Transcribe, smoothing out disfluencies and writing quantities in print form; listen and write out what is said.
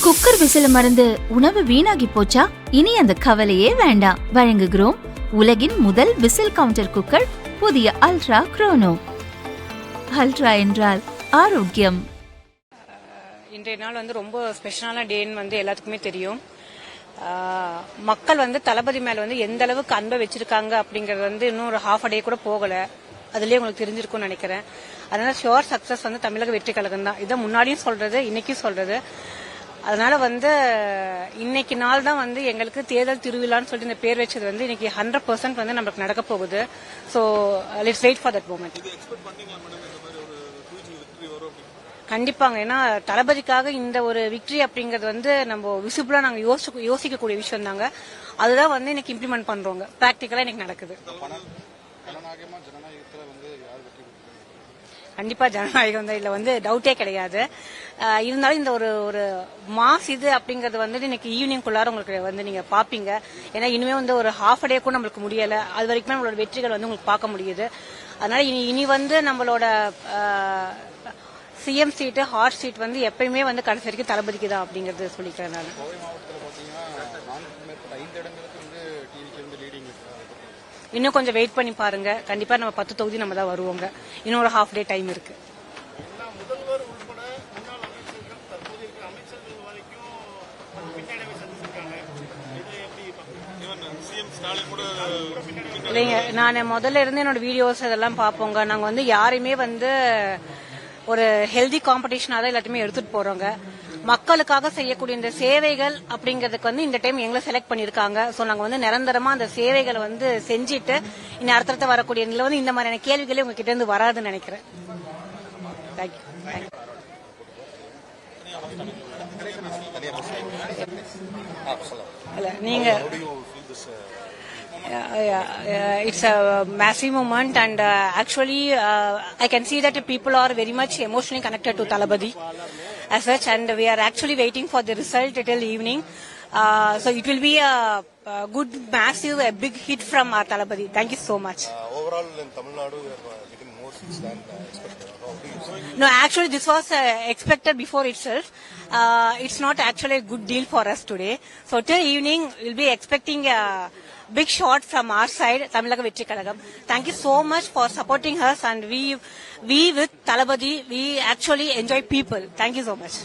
Cooker விசில மறந்து உணவு வீணாகி போச்சா? இனி அந்த கவலையே வேண்டாம். வழங்குகிறோம் உலகின் முதல் விசில் கவுண்டர் குக்கர், புதிய அல்ட்ரா குரோனோ. அல்ட்ரா என்றால் ஆரோக்கியம். இன்றைய நாள் ரொம்ப ஸ்பெஷலான டேன்னு எல்லாத்துக்குமே தெரியும். மக்கள் தளபதி மேல எந்த அளவுக்கு அன்பை வச்சிருக்காங்க அப்படிங்கறது இன்னும் ஒரு ஹாஃப் டே கூட போகல. அதுலயே உங்களுக்கு தெரிஞ்சிருக்கும்னு நினைக்கிறேன். அதனால ஷுவர் சக்சஸ் தமிழக வெற்றி கழகம் தான். இதை முன்னாடியும் சொல்றது, இன்னைக்கும் சொல்றது. அதனால இன்னைக்கு நாள் தான் எங்களுக்கு தேர்தல் திருவிழான்னு சொல்லிட்டு இந்த பேர் வச்சது இன்னைக்கு 100% நமக்கு நடக்க போகுது. So let's wait for that moment. கண்டிப்பாங்க. ஏன்னா தளபதிக்காக இந்த ஒரு விக்டரி அப்படிங்கறது நம்ம விசிபிளா நாங்க யோசிக்கக்கூடிய விஷயம் தாங்க. அதுதான் இன்னைக்கு இம்ப்ளிமெண்ட் பண்றோங்க. பிராக்டிகலா இன்னைக்கு நடக்குது. கண்டிப்பா ஜனநாயகம் தான். இதுல டவுட்டே கிடையாது. இருந்தாலும் இந்த ஒரு மாஸ் இது அப்படிங்கறது இன்னைக்கு ஈவினிங் குள்ளார உங்களுக்கு நீங்க பாப்பீங்க. ஏன்னா இனிமே ஒரு ஹாஃப் டே கூட நம்மளுக்கு முடியல. அது வரைக்கும் நம்மளோட வெற்றிகள் உங்களுக்கு பார்க்க முடியுது. அதனால இனி நம்மளோட சிஎம் சீட், ஹாட் சீட் எப்பயுமே கடைசி வரைக்கும் தளபதிக்கு தான் அப்படிங்கறது சொல்லிக்கிறேன் நான். இன்னும் கொஞ்சம் வெயிட் பண்ணி பாருங்க. கண்டிப்பா நம்ம 10 தொகுதி நம்ம தான் வருவோங்க. இன்னும் ஒரு ஹாஃப் டே டைம் இருக்கு. இல்லைங்க, நான் முதல்ல இருந்து என்னோட வீடியோஸ் இதெல்லாம் பார்ப்போங்க. நாங்க யாரையுமே ஒரு ஹெல்தி காம்படிஷனா தான் எல்லாத்தையுமே எடுத்துட்டு போறோங்க. மக்களுக்காக செய்யக்கூடிய இந்த சேவைகள் அப்படிங்கறதுக்கு இந்த டைம் எங்களை செலக்ட் பண்ணிருக்காங்க. சோ நாங்க நிரந்தரமா அந்த சேவைகளை செஞ்சுட்டு இனி அடுத்தடுத்து வரக்கூடிய இந்த மாதிரியான கேள்விகளே உங்ககிட்ட இருந்து வராதுன்னு நினைக்கிறேன். தேங்க்யூ. நீங்க it's a massive moment, and actually I can see that people are very much emotionally connected to Talabadi as such, and we are actually waiting for the result till evening. So it will be a good, massive, a big hit from our Talabadi. Thank you so much. Overall in Tamil Nadu we are getting more seats than expected. No, actually this was expected before itself. It's not actually a good deal for us today. So till evening we'll be expecting a big shot from our side, Tamilaka Vetri Kalagam. Thank you so much for supporting us, and we with Talabadi, we actually enjoy people. Thank you so much.